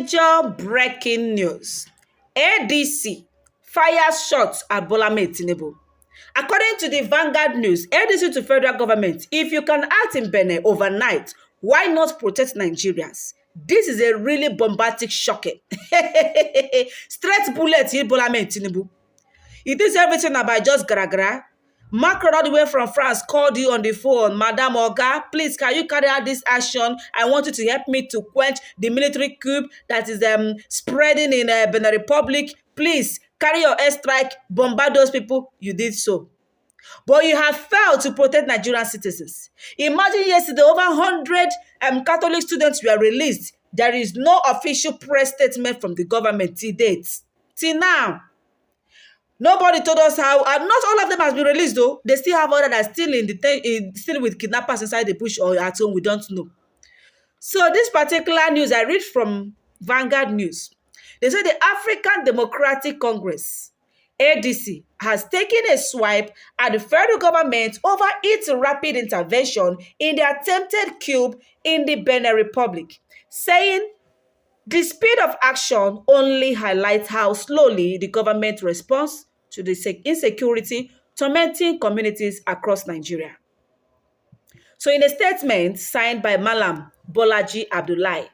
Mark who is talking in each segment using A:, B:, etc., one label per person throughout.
A: Major breaking news. ADC fires shots at Bola Tinubu. According to the Vanguard News, ADC to federal government, if you can act in Benin overnight, why not protect Nigerians? This is a really bombastic, shocking. Straight bullet hit Bola Tinubu. It is everything about just gra. Macron, all the way from France, called you on the phone. Madam Oga, please, can you carry out this action? I want you to help me to quench the military coup that is spreading in Benin Republic. Please, carry your airstrike, bombard those people. You did so. But you have failed to protect Nigerian citizens. Imagine yesterday, over 100 Catholic students were released. There is no official press statement from the government till date. Till now. Nobody told us how, and not all of them has been released though. They still have others that are still still with kidnappers inside the bush or at home. We don't know. So this particular news I read from Vanguard News. They say the African Democratic Congress, ADC, has taken a swipe at the federal government over its rapid intervention in the attempted coup in the Benin Republic, saying the speed of action only highlights how slowly the government responds to the insecurity tormenting communities across Nigeria. So in a statement signed by Malam Bolaji Abdullahi,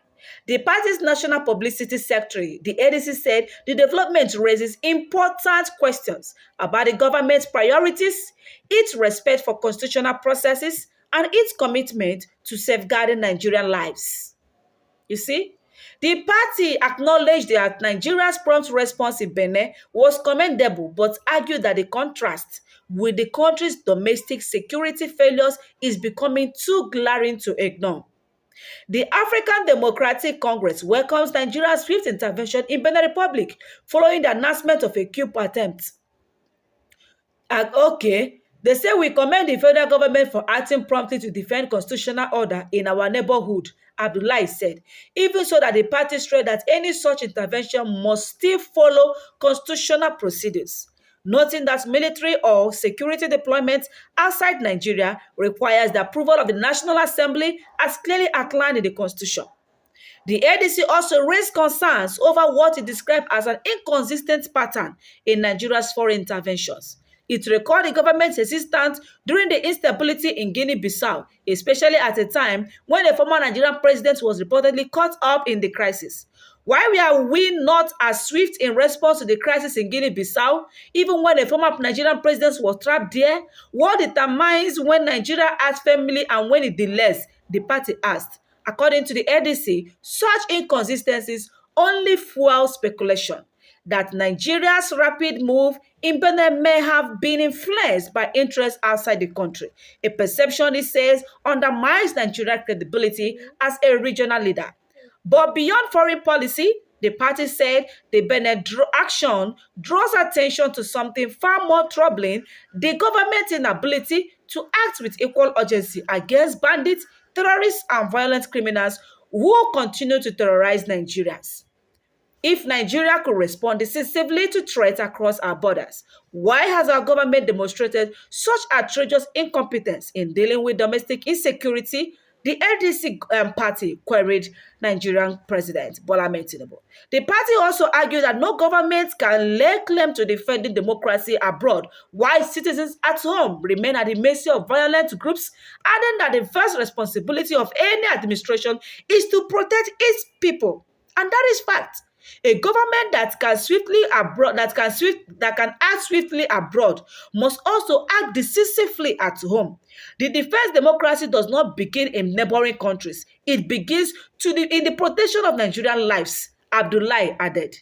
A: the party's national publicity secretary, the ADC, said the development raises important questions about the government's priorities, its respect for constitutional processes, and its commitment to safeguarding Nigerian lives. You see? The party acknowledged that Nigeria's prompt response in Benin was commendable, but argued that the contrast with the country's domestic security failures is becoming too glaring to ignore. The African Democratic Congress welcomes Nigeria's swift intervention in Benin Republic following the announcement of a coup attempt. They say we commend the federal government for acting promptly to defend constitutional order in our neighborhood, Abdullahi said, even so that the party stressed that any such intervention must still follow constitutional procedures, noting that military or security deployment outside Nigeria requires the approval of the National Assembly as clearly outlined in the Constitution. The ADC also raised concerns over what it described as an inconsistent pattern in Nigeria's foreign interventions. It recalled the government's assistance during the instability in Guinea-Bissau, especially at a time when a former Nigerian president was reportedly caught up in the crisis. Why are we not as swift in response to the crisis in Guinea-Bissau, even when a former Nigerian president was trapped there? What determines when Nigeria acts firmly and when it delays? The party asked. According to the ADC, such inconsistencies only fuel speculation that Nigeria's rapid move in Benin may have been influenced by interests outside the country, a perception it says undermines Nigeria's credibility as a regional leader. But beyond foreign policy, the party said the Benin action draws attention to something far more troubling: the government's inability to act with equal urgency against bandits, terrorists, and violent criminals who continue to terrorize Nigerians. If Nigeria could respond decisively to threats across our borders, why has our government demonstrated such outrageous incompetence in dealing with domestic insecurity? The LDC party queried Nigerian President Bola Tinubu. The party also argued that no government can lay claim to defending democracy abroad while citizens at home remain at the mercy of violent groups, adding that the first responsibility of any administration is to protect its people. And that is fact. A government that can act swiftly abroad must also act decisively at home. The defense democracy does not begin in neighboring countries. It begins in the protection of Nigerian lives, Abdullahi added.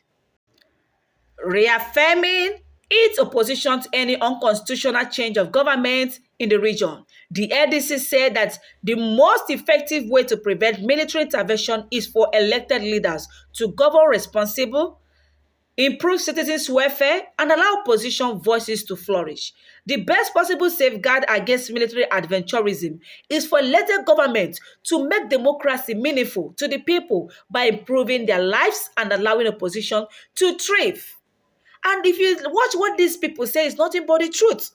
A: Reaffirming its opposition to any unconstitutional change of government in the region, the LDC said that the most effective way to prevent military intervention is for elected leaders to govern responsible, improve citizens' welfare, and allow opposition voices to flourish. The best possible safeguard against military adventurism is for elected government to make democracy meaningful to the people by improving their lives and allowing opposition to thrive. And if you watch what these people say, it's nothing but the truth.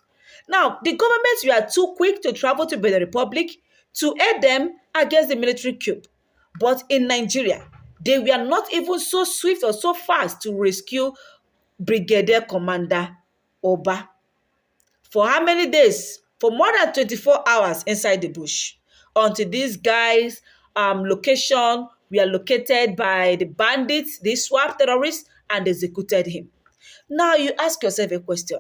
A: Now, the governments were too quick to travel to Benin Republic to aid them against the military coup. But in Nigeria, They were not even so swift or so fast to rescue Brigadier Commander Oba. For how many days? For more than 24 hours inside the bush, until these guys' location were located by the bandits, the swap terrorists, and executed him. Now you ask yourself a question.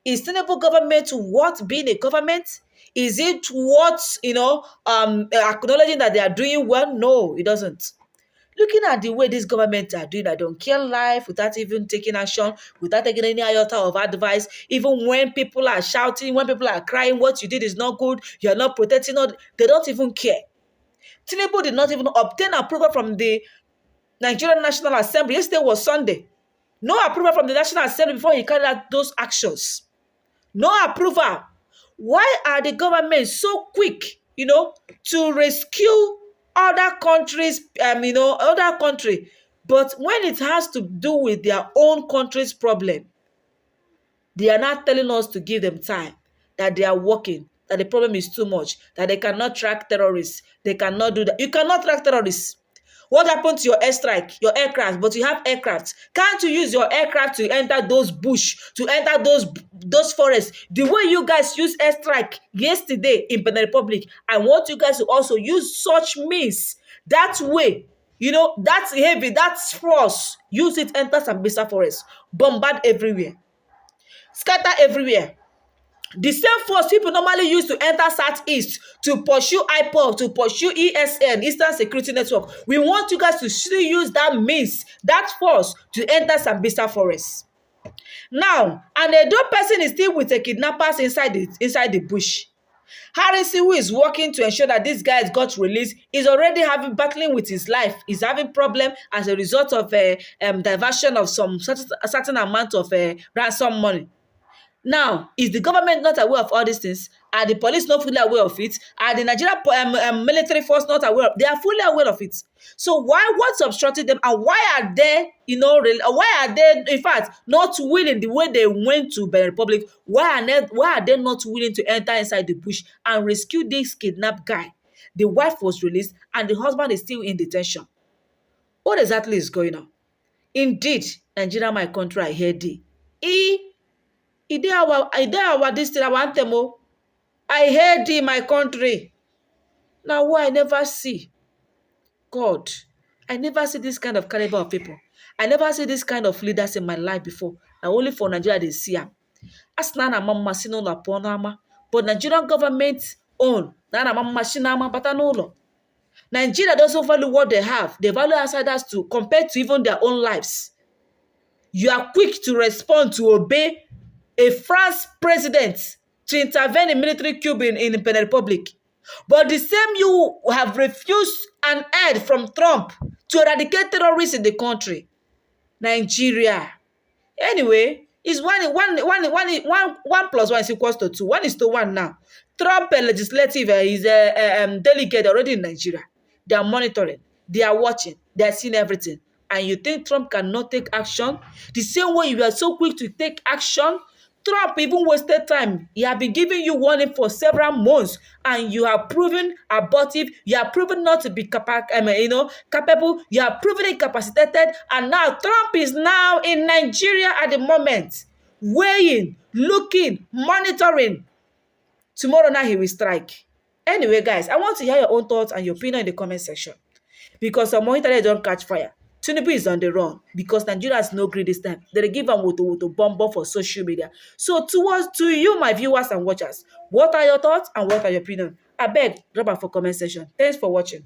A: Is Tinubu government worth being a government? Is it worth, acknowledging that they are doing well? No, it doesn't. Looking at the way this government are doing, I don't care life without even taking action, without taking any iota of advice, even when people are shouting, when people are crying, what you did is not good, you're not protecting, they don't even care. Tinubu did not even obtain approval from the Nigerian National Assembly. Yesterday was Sunday. No approval from the National Assembly before he carried out those actions. No approval. Why are the government so quick, to rescue other countries, other country, but when it has to do with their own country's problem, they are not telling us to give them time, that they are working, that the problem is too much, that they cannot track terrorists. They cannot do that. You cannot track terrorists. What happened to your airstrike, your aircraft? But you have aircraft. Can't you use your aircraft to enter those bush, to enter those forests? The way you guys use airstrike yesterday in Benin Republic, I want you guys to also use such means. That way, that's heavy, that's force. Use it, enter Sambisa forest. Bombard everywhere. Scatter everywhere. The same force people normally use to enter Southeast, to pursue IPOB, to pursue ESN, Eastern Security Network. We want you guys to still use that means, that force, to enter Sambisa Forest. Now, an Edo person is still with the kidnappers inside the bush. Harrison, who is working to ensure that this guy got released, is already battling with his life. He's having problem as a result of diversion of some certain amount of ransom money. Now, is the government not aware of all these things? Are the police not fully aware of it? Are the Nigerian military force not aware of it? They are fully aware of it. So what's obstructing them, and why are they, in fact, not willing, the way they went to Benin Republic, why are they not willing to enter inside the bush and rescue this kidnapped guy? The wife was released and the husband is still in detention. What exactly is going on? Indeed, Nigeria, my country, I hear thee. Our this thing, our anthem. I heard in my country. Now, what I never see. God, I never see this kind of caliber of people. I never see this kind of leaders in my life before. Now, only for Nigeria they see them. As na mama sino na ponama, but Nigerian government own na mama shinama batanolo. Nigeria doesn't value what they have. They value outsiders to compare to even their own lives. You are quick to respond, to obey a France president to intervene in military coup in Benin Republic. But the same you have refused an aid from Trump to eradicate terrorists in the country. Nigeria. Anyway, it's one plus one is equals to 2. 1 is to 1 now. Trump legislative is a delegate already in Nigeria. They are monitoring. They are watching. They are seeing everything. And you think Trump cannot take action? The same way you are so quick to take action, Trump even wasted time. He has been giving you warning for several months, and you have proven abortive. You have proven not to be capable. You have proven incapacitated, and now Trump is now in Nigeria at the moment, weighing, looking, monitoring. Tomorrow night he will strike. Anyway, guys, I want to hear your own thoughts and your opinion in the comment section, because some internet don't catch fire. Tinubu is on the run because Nigeria has no greed this time. They give them with bomb for social media. So to you, my viewers and watchers, what are your thoughts and what are your opinions? I beg, drop out for comment section. Thanks for watching.